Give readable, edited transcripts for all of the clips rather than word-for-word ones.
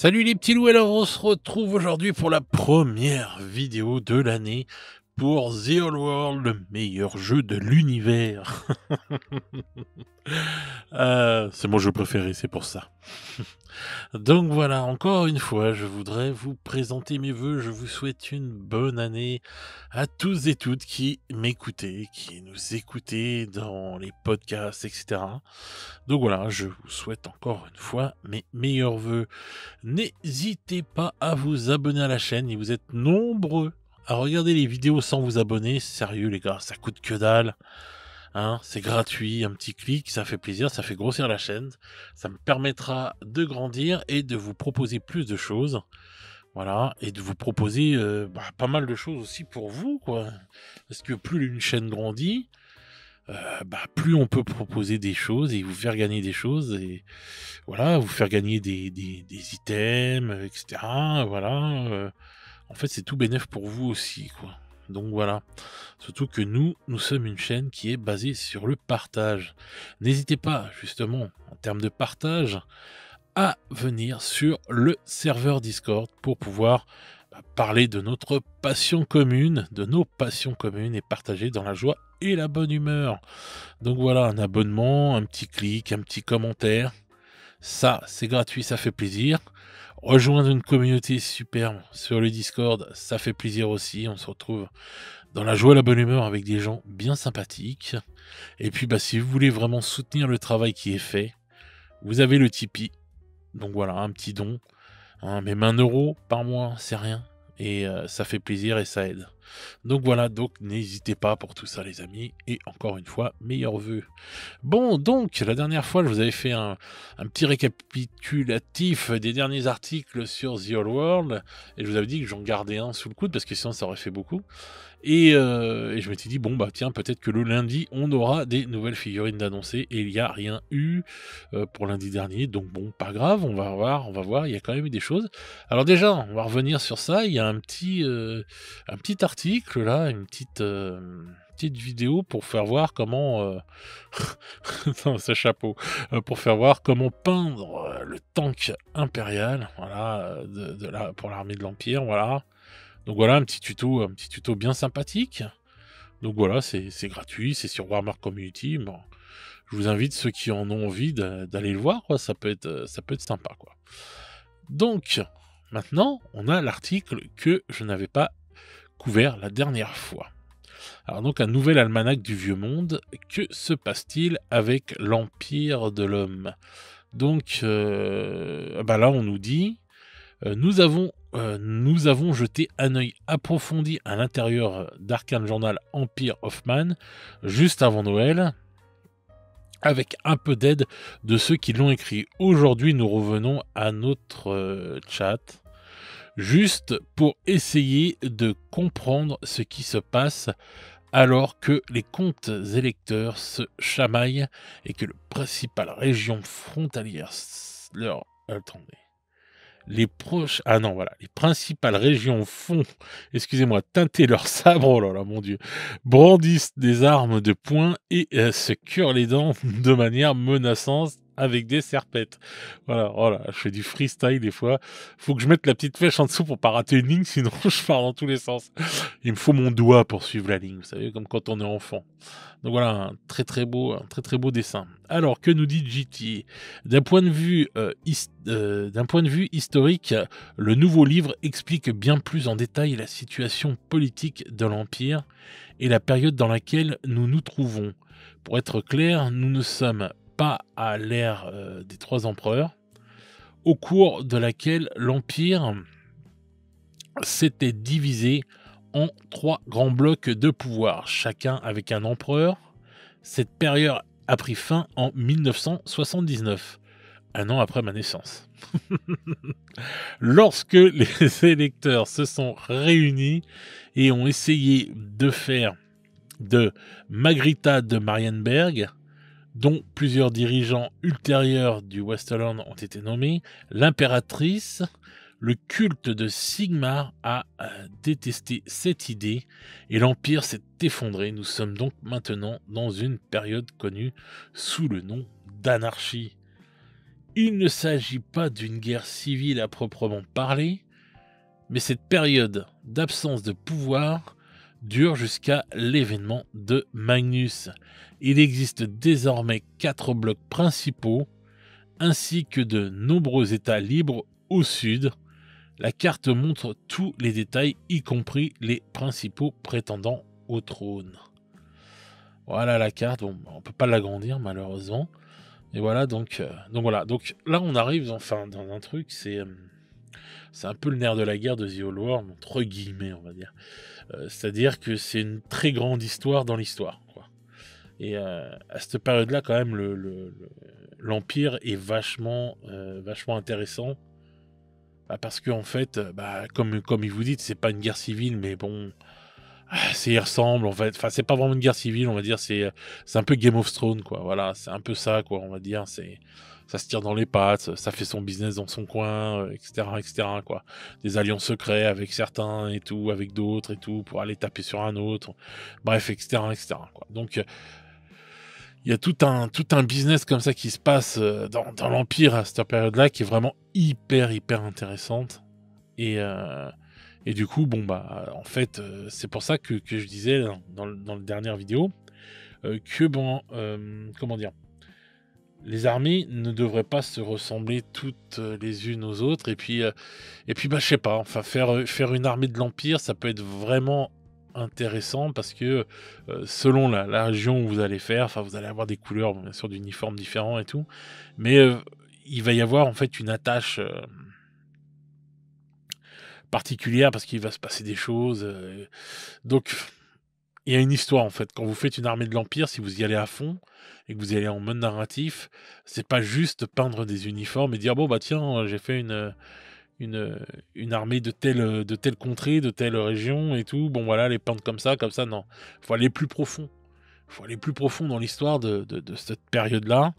Salut les petits loups, alors on se retrouve aujourd'hui pour la première vidéo de l'année pour The Old World, le meilleur jeu de l'univers. C'est mon jeu préféré, c'est pour ça. Donc voilà, encore une fois, je voudrais vous présenter mes vœux. Je vous souhaite une bonne année à tous et toutes qui m'écoutez, qui nous écoutez dans les podcasts, etc. Donc voilà, je vous souhaite encore une fois mes meilleurs vœux. N'hésitez pas à vous abonner à la chaîne, et vous êtes nombreux à regarder les vidéos sans vous abonner. Sérieux les gars, ça coûte que dalle. Hein, c'est gratuit, un petit clic, ça fait plaisir, ça fait grossir la chaîne. Ça me permettra de grandir et de vous proposer plus de choses. Voilà, et de vous proposer pas mal de choses aussi pour vous, quoi. Parce que plus une chaîne grandit, plus on peut proposer des choses et vous faire gagner des choses. Et voilà, vous faire gagner des items, etc. Voilà, en fait, c'est tout bénef pour vous aussi, quoi. Donc voilà. Surtout que nous sommes une chaîne qui est basée sur le partage. N'hésitez pas, justement, en termes de partage, à venir sur le serveur Discord pour pouvoir parler de notre passion commune, de nos passions communes et partager dans la joie et la bonne humeur. Donc voilà, un abonnement, un petit clic, un petit commentaire. Ça, c'est gratuit, ça fait plaisir. Rejoindre une communauté superbe sur le Discord, ça fait plaisir aussi. On se retrouve dans la joie et la bonne humeur avec des gens bien sympathiques. Et puis, si vous voulez vraiment soutenir le travail qui est fait, vous avez le Tipeee. Donc voilà, un petit don. Hein, même 1 € par mois, c'est rien. Et ça fait plaisir et ça aide. Donc voilà, donc n'hésitez pas pour tout ça les amis. Et encore une fois, meilleurs vœux. Bon, donc, la dernière fois, je vous avais fait un petit récapitulatif des derniers articles sur The Old World, et je vous avais dit que j'en gardais un sous le coude, parce que sinon ça aurait fait beaucoup. Et je m'étais dit, bon, tiens, peut-être que le lundi, on aura des nouvelles figurines d'annoncer, et il n'y a rien eu pour lundi dernier, donc bon, pas grave, on va voir, il y a quand même eu des choses. Alors déjà, on va revenir sur ça, il y a un petit article, là, une petite vidéo pour faire voir comment non, ce chapeau, pour faire voir comment peindre le tank impérial, voilà, pour l'armée de l'Empire, voilà. Donc voilà, un petit tuto bien sympathique. Donc voilà, c'est gratuit, c'est sur Warhammer Community. Bon, je vous invite, ceux qui en ont envie, d'aller le voir, quoi. Ça peut être sympa, quoi. Donc, maintenant, on a l'article que je n'avais pas couvert la dernière fois. Alors donc, un nouvel almanach du Vieux Monde. Que se passe-t-il avec l'Empire de l'Homme? Donc, là, on nous dit... nous avons jeté un œil approfondi à l'intérieur d'Arcane Journal Empire of Man juste avant Noël, avec un peu d'aide de ceux qui l'ont écrit. Aujourd'hui, nous revenons à notre chat, juste pour essayer de comprendre ce qui se passe alors que les comptes électeurs se chamaillent et que les principales régions frontalières Attendez. Les principales régions font, teinter leurs sabres, oh là là, mon Dieu, brandissent des armes de poing et se curent les dents de manière menaçante avec des serpettes. Voilà, je fais du freestyle des fois. Faut que je mette la petite flèche en dessous pour pas rater une ligne, sinon je pars dans tous les sens. Il me faut mon doigt pour suivre la ligne, vous savez, comme quand on est enfant. Donc voilà, un très très beau dessin. Alors, que nous dit GT? D'un point de vue historique, le nouveau livre explique bien plus en détail la situation politique de l'Empire et la période dans laquelle nous nous trouvons. Pour être clair, nous ne sommes pas à l'ère des 3 empereurs, au cours de laquelle l'Empire s'était divisé en 3 grands blocs de pouvoir, chacun avec un empereur. Cette période a pris fin en 1979, un an après ma naissance. Lorsque les électeurs se sont réunis et ont essayé de faire de Margrita de Marienberg, dont plusieurs dirigeants ultérieurs du Westerland ont été nommés, l'impératrice, le culte de Sigmar a détesté cette idée et l'Empire s'est effondré. Nous sommes donc maintenant dans une période connue sous le nom d'anarchie. Il ne s'agit pas d'une guerre civile à proprement parler, mais cette période d'absence de pouvoir dure jusqu'à l'événement de Magnus. Il existe désormais 4 blocs principaux, ainsi que de nombreux États libres au sud. La carte montre tous les détails, y compris les principaux prétendants au trône. Voilà la carte, bon, on peut pas l'agrandir malheureusement. Et voilà, donc voilà. Donc là, on arrive enfin dans un truc, c'est un peu le nerf de la guerre de The Old World, entre guillemets, on va dire. C'est-à-dire que c'est une très grande histoire dans l'histoire, quoi. Et à cette période-là, quand même, l'Empire est vachement intéressant. Bah, parce qu'en fait, comme il vous dit, c'est pas une guerre civile, mais bon, il ressemble en fait. Enfin, c'est pas vraiment une guerre civile, on va dire. C'est un peu Game of Thrones, quoi. Voilà, c'est un peu ça, quoi. On va dire. Ça se tire dans les pattes, ça fait son business dans son coin, etc., quoi. Des alliances secrets avec certains et tout, avec d'autres et tout, pour aller taper sur un autre. Bref, etc., quoi. Donc, il y a tout un business comme ça qui se passe dans l'Empire à cette période-là, qui est vraiment hyper intéressante. Et du coup, bon, en fait, c'est pour ça que je disais dans la dernière vidéo que, bon, comment dire, les armées ne devraient pas se ressembler toutes les unes aux autres. Et puis, je sais pas, enfin, faire une armée de l'Empire, ça peut être vraiment intéressant parce que selon la région où vous allez faire, enfin, vous allez avoir des couleurs, bien sûr, d'uniformes différents et tout. Mais il va y avoir, en fait, une attache particulière parce qu'il va se passer des choses. Donc, il y a une histoire en fait. Quand vous faites une armée de l'Empire, si vous y allez à fond et que vous y allez en mode narratif, c'est pas juste peindre des uniformes et dire bon bah tiens, j'ai fait une armée de telle contrée, de telle région et tout. Bon voilà, les peindre comme ça, non. Faut aller plus profond. Faut aller plus profond dans l'histoire de cette période-là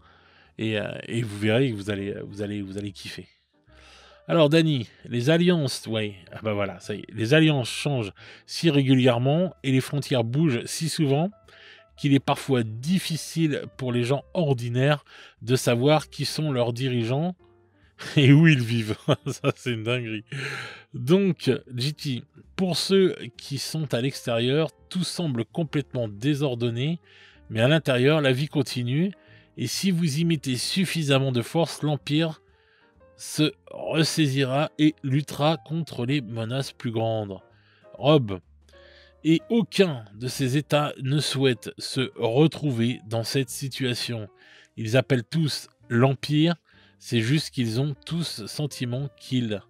et vous verrez que vous allez kiffer. Alors Dany, les alliances, ouais, ah bah voilà, ça y est, les alliances changent si régulièrement et les frontières bougent si souvent qu'il est parfois difficile pour les gens ordinaires de savoir qui sont leurs dirigeants et où ils vivent. Ça c'est une dinguerie. Donc GT, pour ceux qui sont à l'extérieur, tout semble complètement désordonné, mais à l'intérieur, la vie continue et si vous y mettez suffisamment de force, l'Empire se ressaisira et luttera contre les menaces plus grandes. Rob. Et aucun de ces États ne souhaite se retrouver dans cette situation. Ils appellent tous l'Empire, c'est juste qu'ils ont tous sentiment qu'ils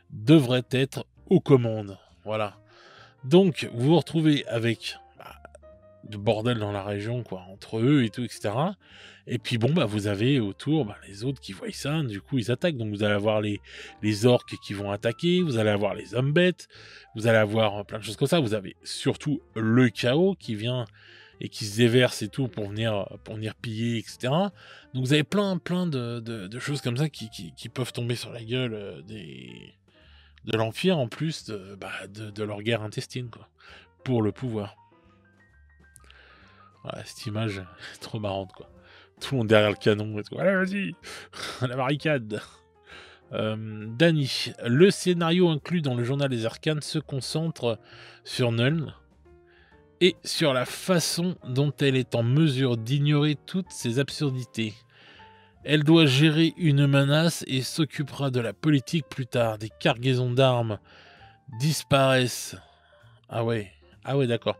devraient être aux commandes. Voilà. Donc, vous vous retrouvez avec de bordel dans la région, quoi, entre eux et tout, etc. Et puis bon, vous avez autour les autres qui voient ça, du coup ils attaquent. Donc vous allez avoir les orques qui vont attaquer, vous allez avoir les hommes bêtes, vous allez avoir plein de choses comme ça. Vous avez surtout le chaos qui vient et qui se déverse et tout pour venir piller, etc. Donc vous avez plein de choses comme ça qui peuvent tomber sur la gueule de l'Empire en plus de leur guerre intestine, quoi, pour le pouvoir. Ouais, cette image est trop marrante, quoi. Tout le monde derrière le canon et tout. Allez, vas-y, la barricade. Dany, le scénario inclus dans le journal des Arcanes se concentre sur Nuln et sur la façon dont elle est en mesure d'ignorer toutes ces absurdités. Elle doit gérer une menace et s'occupera de la politique plus tard. Des cargaisons d'armes disparaissent. Ah ouais, d'accord.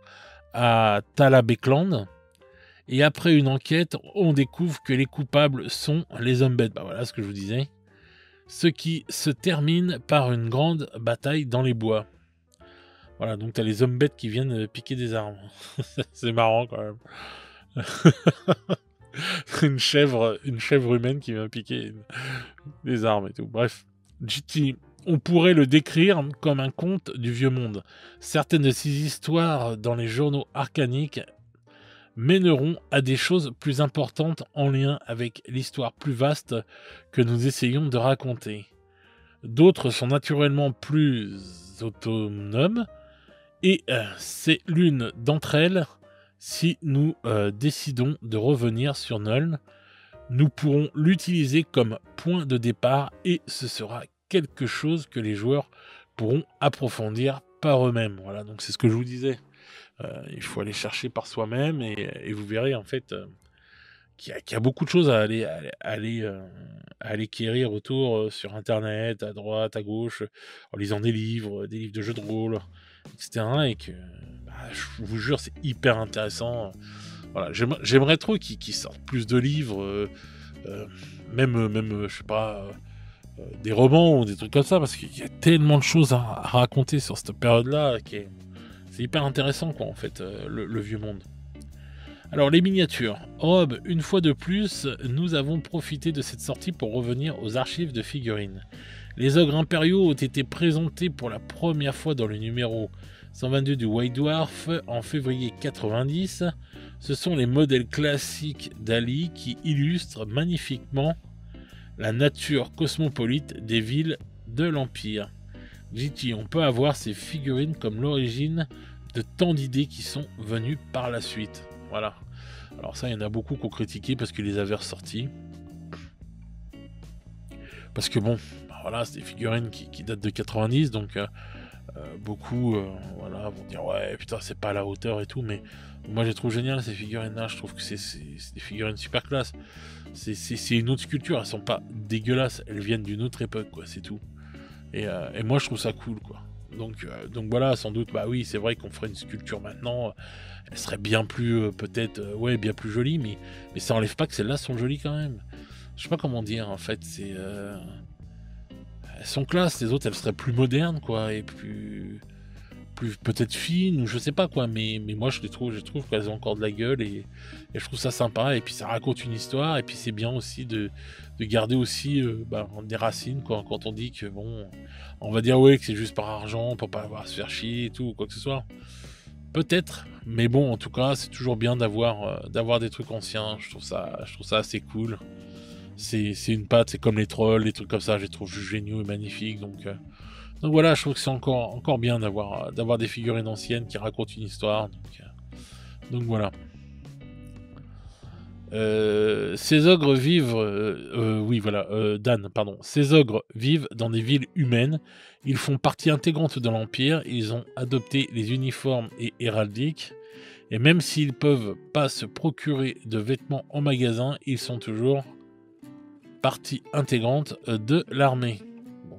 À Talabekland. Et après une enquête, on découvre que les coupables sont les hommes bêtes. Voilà ce que je vous disais. Ce qui se termine par une grande bataille dans les bois. Voilà, donc t'as les hommes bêtes qui viennent piquer des armes. C'est marrant quand même. une chèvre humaine qui vient piquer des armes et tout. Bref, GT, on pourrait le décrire comme un conte du vieux monde. Certaines de ces histoires dans les journaux arcaniques mèneront à des choses plus importantes en lien avec l'histoire plus vaste que nous essayons de raconter. D'autres sont naturellement plus autonomes, et c'est l'une d'entre elles si nous décidons de revenir sur Nuln Nous pourrons l'utiliser comme point de départ et ce sera quelque chose que les joueurs pourront approfondir par eux-mêmes. Voilà, donc c'est ce que je vous disais. Il faut aller chercher par soi-même et vous verrez en fait qu'il y a beaucoup de choses à aller quérir autour sur Internet, à droite, à gauche, en lisant des livres de jeux de rôle, etc. Et que, bah, je vous jure, c'est hyper intéressant. Voilà, j'aimerais trop qu'ils sortent plus de livres, même je sais pas, des romans ou des trucs comme ça, parce qu'il y a tellement de choses à raconter sur cette période-là, c'est hyper intéressant, quoi, en fait, le vieux monde. Alors, les miniatures. Rob, une fois de plus, nous avons profité de cette sortie pour revenir aux archives de figurines. Les ogres impériaux ont été présentés pour la première fois dans le numéro 122 du White Dwarf en février 90. Ce sont les modèles classiques d'Ali qui illustrent magnifiquement la nature cosmopolite des villes de l'Empire. JT, on peut avoir ces figurines comme l'origine de tant d'idées qui sont venues par la suite. Voilà. Alors ça, il y en a beaucoup qui ont critiqué parce qu'ils les avaient ressortis. Parce que bon, bah voilà, c'est des figurines qui datent de 90, donc beaucoup voilà, vont dire ouais putain c'est pas à la hauteur et tout, mais moi je les trouve géniales ces figurines là, je trouve que c'est des figurines super classe. C'est une autre culture, elles sont pas dégueulasses, elles viennent d'une autre époque quoi, c'est tout. Et moi je trouve ça cool quoi. Donc voilà, sans doute, bah oui, c'est vrai qu'on ferait une sculpture maintenant, elle serait bien plus, peut-être, ouais, bien plus jolie, mais ça enlève pas que celles-là sont jolies quand même. Je sais pas comment dire, en fait, elles sont classe, les autres, elles seraient plus modernes, quoi, et plus peut-être fines, ou je sais pas quoi, mais moi je trouve qu'elles ont encore de la gueule, et je trouve ça sympa, et puis ça raconte une histoire, et puis c'est bien aussi de garder aussi des racines, quoi, quand on dit que bon, on va dire ouais que c'est juste par argent, pour pas avoir à se faire chier et tout, ou quoi que ce soit. Peut-être, mais bon, en tout cas, c'est toujours bien d'avoir des trucs anciens, je trouve ça assez cool. C'est une patte, c'est comme les trolls, les trucs comme ça, je les trouve juste géniaux et magnifiques, donc voilà, je trouve que c'est encore bien d'avoir des figurines anciennes qui racontent une histoire. Donc voilà. Ces ogres vivent, oui voilà, Dan, pardon. Ces ogres vivent dans des villes humaines. Ils font partie intégrante de l'Empire. Ils ont adopté les uniformes et héraldiques. Et même s'ils peuvent pas se procurer de vêtements en magasin, ils sont toujours partie intégrante de l'armée.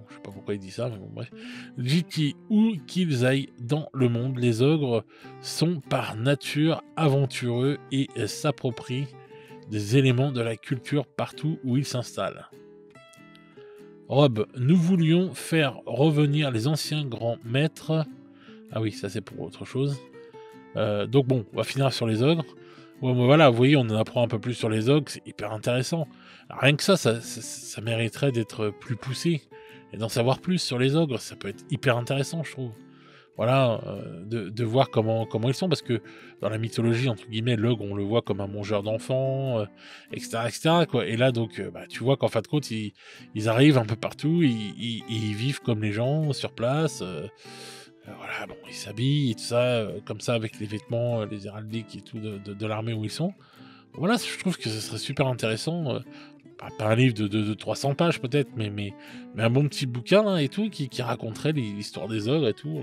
Je sais pas pourquoi il dit ça, mais bon, bref. JT, où qu'ils aillent dans le monde, les ogres sont par nature aventureux et s'approprient des éléments de la culture partout où ils s'installent. Rob, nous voulions faire revenir les anciens grands maîtres. Ah oui, ça c'est pour autre chose. Donc bon, on va finir sur les ogres. Bon, voilà, vous voyez, on en apprend un peu plus sur les ogres, c'est hyper intéressant. Alors, rien que ça mériterait d'être plus poussé et d'en savoir plus sur les ogres, ça peut être hyper intéressant, je trouve. Voilà, de voir comment ils sont, parce que dans la mythologie, entre guillemets, l'ogre, on le voit comme un mangeur d'enfants, etc., quoi. Et là, donc, tu vois qu'en fin de compte, ils arrivent un peu partout, ils vivent comme les gens sur place. Voilà, bon, ils s'habillent et tout ça, comme ça, avec les vêtements, les héraldiques et tout de l'armée où ils sont. Voilà, je trouve que ce serait super intéressant. Pas un livre de 300 pages peut-être, mais un bon petit bouquin là, et tout, qui raconterait l'histoire des ogres et tout.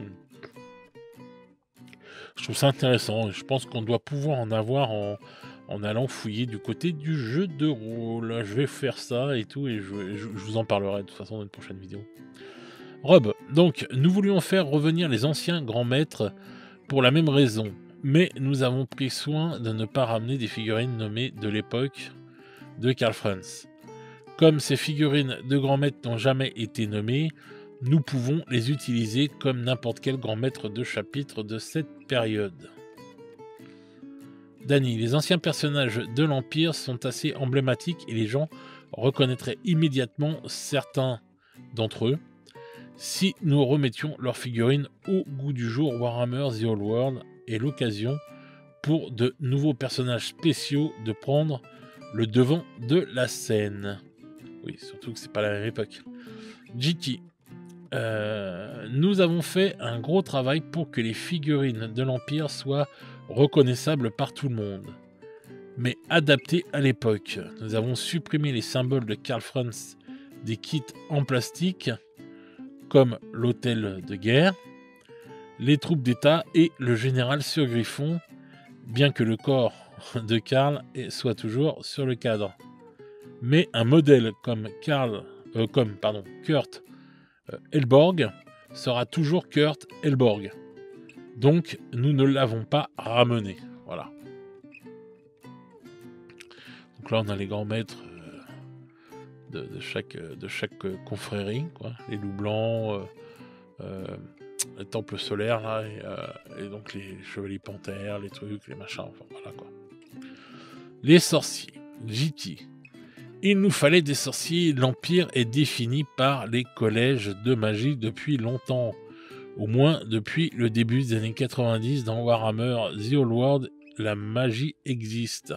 Je trouve ça intéressant. Je pense qu'on doit pouvoir en avoir en allant fouiller du côté du jeu de rôle. Je vais faire ça et tout, et je vous en parlerai de toute façon dans une prochaine vidéo. Rob, donc, nous voulions faire revenir les anciens grands maîtres pour la même raison, mais nous avons pris soin de ne pas ramener des figurines nommées de l'époque de Karl Franz. Comme ces figurines de grands maîtres n'ont jamais été nommées, nous pouvons les utiliser comme n'importe quel grand maître de chapitre de cette période. Danny, les anciens personnages de l'Empire sont assez emblématiques et les gens reconnaîtraient immédiatement certains d'entre eux si nous remettions leurs figurines au goût du jour. Warhammer The Old World est l'occasion pour de nouveaux personnages spéciaux de prendre le devant de la scène. Oui, surtout que c'est pas la même époque. JT, nous avons fait un gros travail pour que les figurines de l'Empire soient reconnaissables par tout le monde. mais adapté à l'époque. Nous avons supprimé les symboles de Karl Franz des kits en plastique, comme l'hôtel de guerre, les troupes d'État et le général sur Griffon, bien que le corps de Karl soit toujours sur le cadre. Mais un modèle comme Kurt Elborg sera toujours Kurt Elborg. Donc, nous ne l'avons pas ramené. Voilà. Donc là, on a les grands maîtres de chaque confrérie, quoi. Les loups blancs, le temple solaire, là, et donc les chevaliers panthères, les trucs, les machins, enfin voilà, quoi. Les sorciers. JT. Il nous fallait des sorciers. L'Empire est défini par les collèges de magie depuis longtemps. Au moins depuis le début des années 90 dans Warhammer The Old World, la magie existe.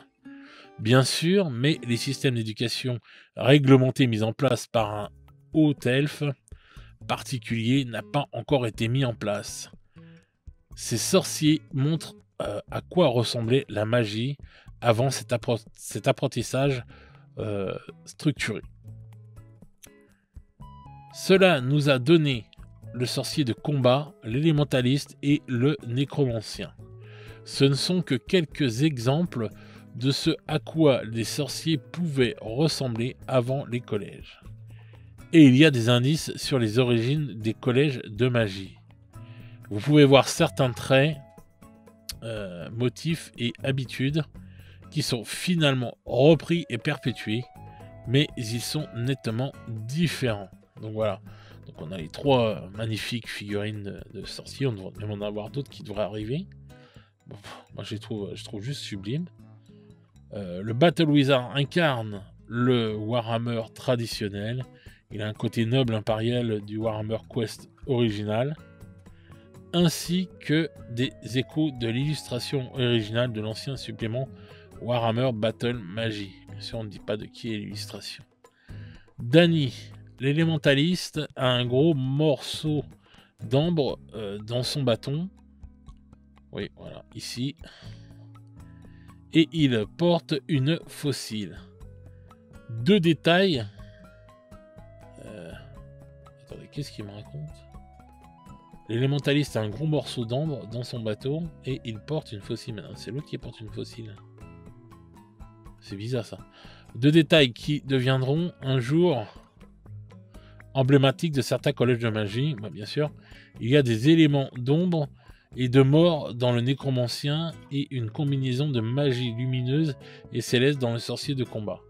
Bien sûr, mais les systèmes d'éducation réglementés mis en place par un haut elfe particulier n'a pas encore été mis en place. Ces sorciers montrent à quoi ressemblait la magie avant cet apprentissage structuré. Cela nous a donné le sorcier de combat, l'élémentaliste et le nécromancien. Ce ne sont que quelques exemples de ce à quoi les sorciers pouvaient ressembler avant les collèges. Et il y a des indices sur les origines des collèges de magie. Vous pouvez voir certains traits, motifs et habitudes qui sont finalement repris et perpétués, mais ils sont nettement différents. Donc voilà. Donc on a les 3 magnifiques figurines de sorciers. On devrait même en avoir d'autres qui devraient arriver. Bon, moi je trouve juste sublime. Le Battle Wizard incarne le Warhammer traditionnel. Il a un côté noble impérial du Warhammer Quest original, ainsi que des échos de l'illustration originale de l'ancien supplément Warhammer Battle Magie. Bien sûr, on ne dit pas de qui est l'illustration. Danny, l'élémentaliste, a un gros morceau d'ambre dans son bâton. Oui, voilà, ici. Et il porte une fossile. 2 détails. Attendez, qu'est-ce qu'il me raconte? L'élémentaliste a un gros morceau d'ambre dans son bateau et il porte une fossile. C'est l'autre qui porte une fossile. C'est bizarre ça. 2 détails qui deviendront un jour emblématiques de certains collèges de magie. Bah, bien sûr, il y a des éléments d'ombre et de mort dans le nécromancien et une combinaison de magie lumineuse et céleste dans le sorcier de combat.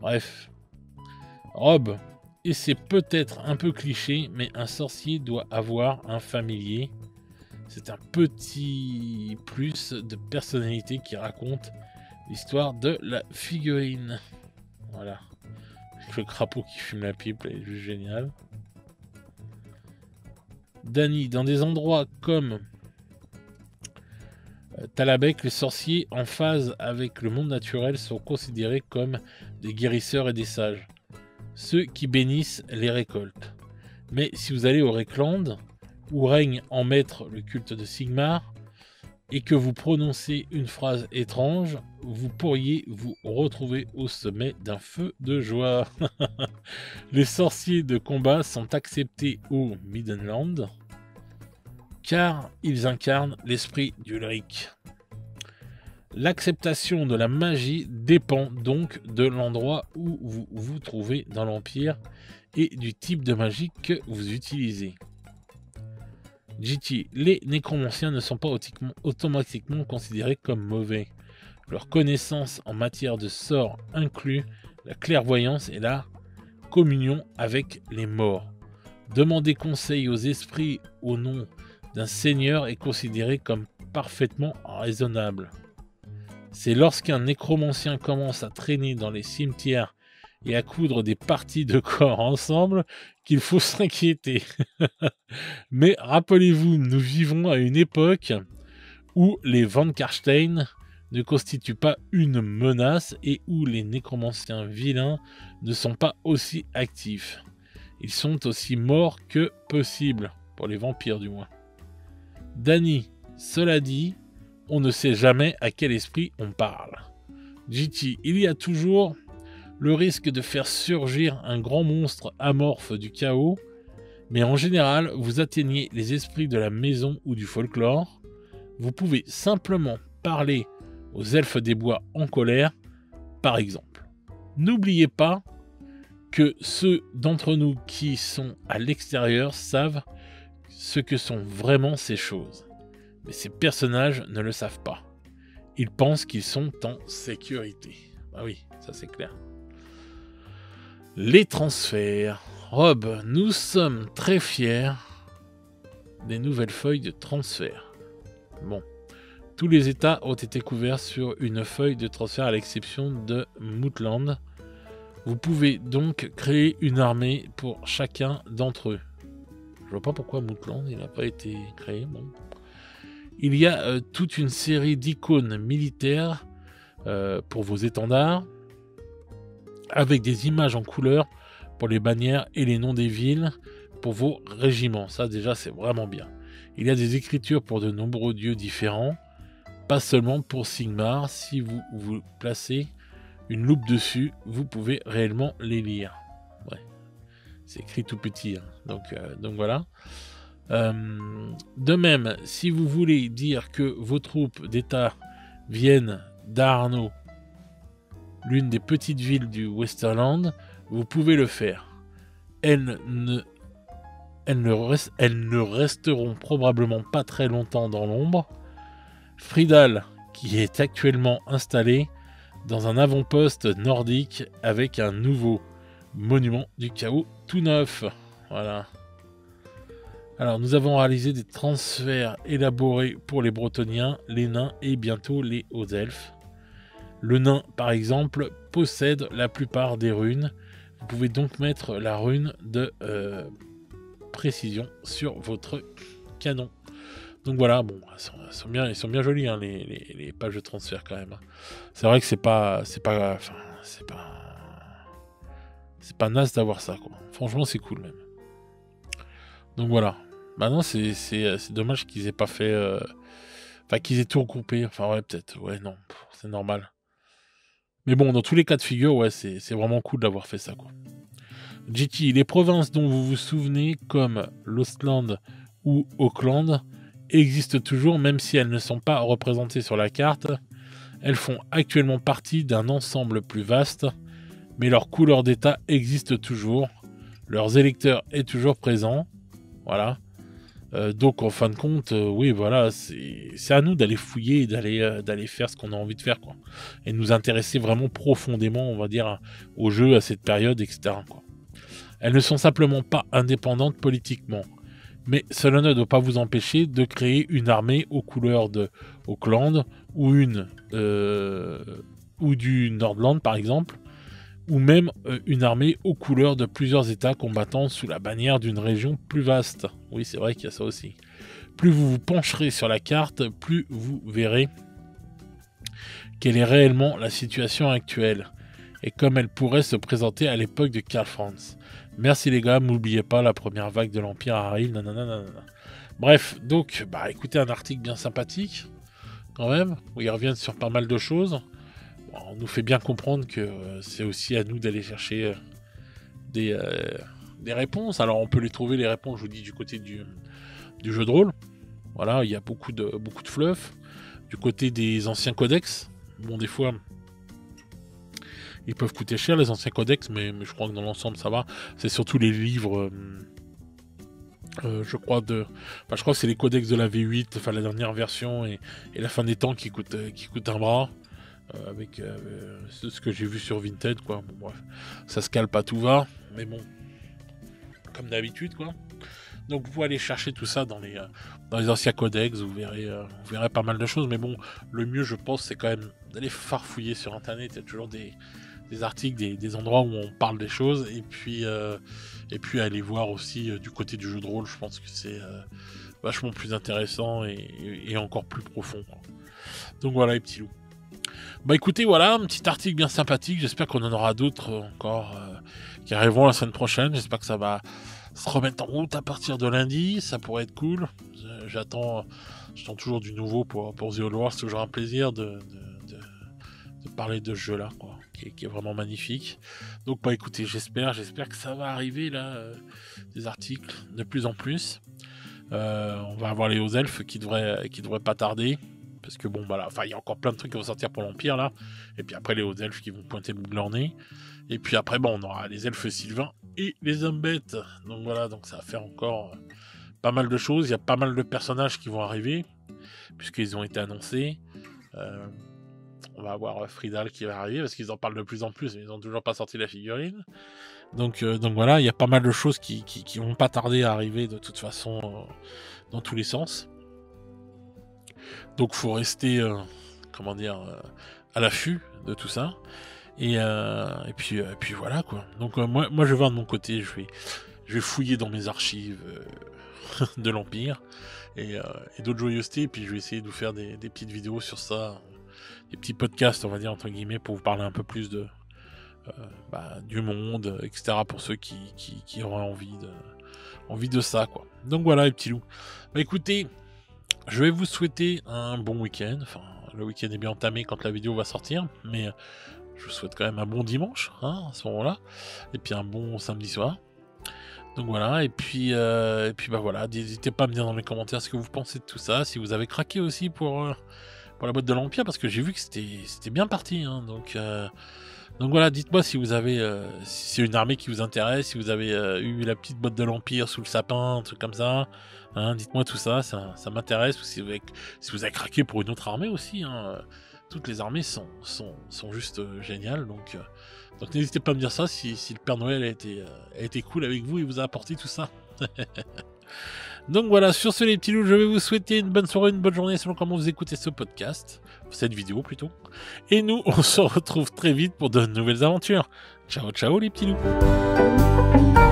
Bref. Rob. Et c'est peut-être un peu cliché, mais un sorcier doit avoir un familier. C'est un petit plus de personnalité qui raconte l'histoire de la figurine. Voilà. Avec le crapaud qui fume la pipe, elle est juste géniale. Danny, dans des endroits comme Talabek, les sorciers en phase avec le monde naturel sont considérés comme des guérisseurs et des sages. Ceux qui bénissent les récoltes. Mais si vous allez au Reikland, où règne en maître le culte de Sigmar, et que vous prononcez une phrase étrange, vous pourriez vous retrouver au sommet d'un feu de joie. Les sorciers de combat sont acceptés au Middenland, car ils incarnent l'esprit d'Ulrich. L'acceptation de la magie dépend donc de l'endroit où vous vous trouvez dans l'Empire et du type de magie que vous utilisez. JT, les nécromanciens ne sont pas automatiquement considérés comme mauvais. Leur connaissance en matière de sorts inclut la clairvoyance et la communion avec les morts. Demander conseil aux esprits au nom d'un seigneur est considéré comme parfaitement raisonnable. C'est lorsqu'un nécromancien commence à traîner dans les cimetières et à coudre des parties de corps ensemble qu'il faut s'inquiéter. Mais rappelez-vous, nous vivons à une époque où les Van Karstein ne constituent pas une menace et où les nécromanciens vilains ne sont pas aussi actifs. Ils sont aussi morts que possible, pour les vampires du moins. Danny, cela dit, on ne sait jamais à quel esprit on parle. GT, il y a toujours le risque de faire surgir un grand monstre amorphe du chaos, mais en général, vous atteignez les esprits de la maison ou du folklore. Vous pouvez simplement parler aux elfes des bois en colère, par exemple. N'oubliez pas que ceux d'entre nous qui sont à l'extérieur savent ce que sont vraiment ces choses. Mais ces personnages ne le savent pas. Ils pensent qu'ils sont en sécurité. Ah oui, ça c'est clair. Les transferts. Rob, nous sommes très fiers des nouvelles feuilles de transfert. Bon. Tous les états ont été couverts sur une feuille de transfert à l'exception de Mootland. Vous pouvez donc créer une armée pour chacun d'entre eux. Je vois pas pourquoi Mootland il n'a pas été créé. Bon. Il y a toute une série d'icônes militaires pour vos étendards, avec des images en couleur pour les bannières et les noms des villes pour vos régiments. Ça déjà c'est vraiment bien. Il y a des écritures pour de nombreux dieux différents, pas seulement pour Sigmar. Si vous placez une loupe dessus, vous pouvez réellement les lire. Ouais. C'est écrit tout petit, hein. Donc voilà. De même, si vous voulez dire que vos troupes d'État viennent d'Arno, l'une des petites villes du Westerland, vous pouvez le faire. Elles ne resteront probablement pas très longtemps dans l'ombre. Fridal, qui est actuellement installé dans un avant-poste nordique avec un nouveau monument du chaos tout neuf. Voilà. Alors, nous avons réalisé des transferts élaborés pour les Bretoniens, les nains et bientôt les hauts-elfes. Le nain, par exemple, possède la plupart des runes. Vous pouvez donc mettre la rune de précision sur votre canon. Donc voilà, bon, ils sont bien jolis, hein, les pages de transfert quand même. C'est vrai que c'est pas naze d'avoir ça, quoi. Franchement, c'est cool même. Donc voilà. Maintenant, c'est dommage qu'ils aient pas fait, qu'ils aient tout regroupé. Enfin ouais, peut-être. Ouais, non, c'est normal. Mais bon, dans tous les cas de figure, ouais, c'est vraiment cool d'avoir fait ça, quoi. GT, les provinces dont vous vous souvenez, comme l'Ostland ou Auckland, existent toujours, même si elles ne sont pas représentées sur la carte. Elles font actuellement partie d'un ensemble plus vaste, mais leur couleur d'état existe toujours. Leurs électeurs est toujours présent. Voilà. Donc en fin de compte, oui, voilà, c'est à nous d'aller fouiller et d'aller faire ce qu'on a envie de faire, quoi. Et de nous intéresser vraiment profondément, on va dire, au jeu, à cette période, etc., quoi. Elles ne sont simplement pas indépendantes politiquement. Mais cela ne doit pas vous empêcher de créer une armée aux couleurs de Auckland ou du Nordland, par exemple, ou même une armée aux couleurs de plusieurs États combattant sous la bannière d'une région plus vaste. Oui, c'est vrai qu'il y a ça aussi. Plus vous vous pencherez sur la carte, plus vous verrez quelle est réellement la situation actuelle et comme elle pourrait se présenter à l'époque de Karl Franz. Merci les gars, n'oubliez pas, la première vague de l'Empire arrive, nanana. Bref, donc, écoutez, un article bien sympathique, quand même, où ils reviennent sur pas mal de choses. Bon, on nous fait bien comprendre que c'est aussi à nous d'aller chercher des réponses. Alors, on peut les trouver, les réponses, je vous dis, du côté du jeu de rôle. Voilà, il y a beaucoup de fluff. Du côté des anciens codex, bon, des fois... Ils peuvent coûter cher, les anciens codex, mais je crois que dans l'ensemble, ça va. C'est surtout les livres, je crois que c'est les codex de la V8, enfin la dernière version, et la fin des temps qui coûte un bras, avec ce que j'ai vu sur Vinted, quoi. Bon, bref, ça se cale pas tout va, mais bon, comme d'habitude, quoi. Donc vous pouvez aller chercher tout ça dans les anciens codex, vous verrez pas mal de choses, mais bon, le mieux, je pense, c'est quand même d'aller farfouiller sur Internet. Il y a toujours des articles, des endroits où on parle des choses, et puis aller voir aussi du côté du jeu de rôle. Je pense que c'est vachement plus intéressant et encore plus profond, quoi. Donc voilà les petits loups. Écoutez, voilà, un petit article bien sympathique. J'espère qu'on en aura d'autres encore qui arriveront la semaine prochaine. J'espère que ça va se remettre en route à partir de lundi. Ça pourrait être cool. J'attends toujours du nouveau pour The Old War. C'est toujours un plaisir de parler de ce jeu-là, quoi, qui est vraiment magnifique. Donc, bah écoutez, j'espère que ça va arriver, là, des articles de plus en plus. On va avoir les hauts elfes qui devraient pas tarder. Parce que bon, voilà, il y a encore plein de trucs qui vont sortir pour l'Empire, là. Et puis après, les hauts elfes qui vont pointer le bout de leur nez. Et puis après, bon, on aura les elfes sylvains et les hommes bêtes. Donc voilà, donc ça va faire encore pas mal de choses. Il y a pas mal de personnages qui vont arriver, puisqu'ils ont été annoncés. On va avoir Fridal qui va arriver, parce qu'ils en parlent de plus en plus, mais ils n'ont toujours pas sorti la figurine. Donc voilà, il y a pas mal de choses qui vont pas tarder à arriver de toute façon, dans tous les sens. Donc faut rester, à l'affût de tout ça. Et puis voilà, quoi. Donc moi je vais de mon côté, je vais fouiller dans mes archives de l'Empire et d'autres joyeusetés, et puis je vais essayer de vous faire des petites vidéos sur ça, des petits podcasts, on va dire, entre guillemets, pour vous parler un peu plus de du monde, etc., pour ceux qui auraient envie de ça, quoi. Donc voilà, les petits loups. Bah écoutez, je vais vous souhaiter un bon week-end. Enfin, le week-end est bien entamé quand la vidéo va sortir, mais je vous souhaite quand même un bon dimanche, hein, à ce moment-là, et puis un bon samedi soir. Donc voilà, et puis bah voilà, n'hésitez pas à me dire dans les commentaires ce que vous pensez de tout ça, si vous avez craqué aussi pour la boîte de l'Empire, parce que j'ai vu que c'était bien parti, hein, donc voilà, dites-moi si vous avez si c'est une armée qui vous intéresse, si vous avez eu la petite boîte de l'Empire sous le sapin, un truc comme ça, hein, dites-moi tout ça, ça m'intéresse, ou si vous avez craqué pour une autre armée aussi, hein, toutes les armées sont juste géniales, donc n'hésitez pas à me dire ça si le Père Noël a été cool avec vous et vous a apporté tout ça. Donc voilà, sur ce les petits loups, je vais vous souhaiter une bonne soirée, une bonne journée selon comment vous écoutez ce podcast, cette vidéo plutôt. Et nous, on se retrouve très vite pour de nouvelles aventures. Ciao ciao les petits loups.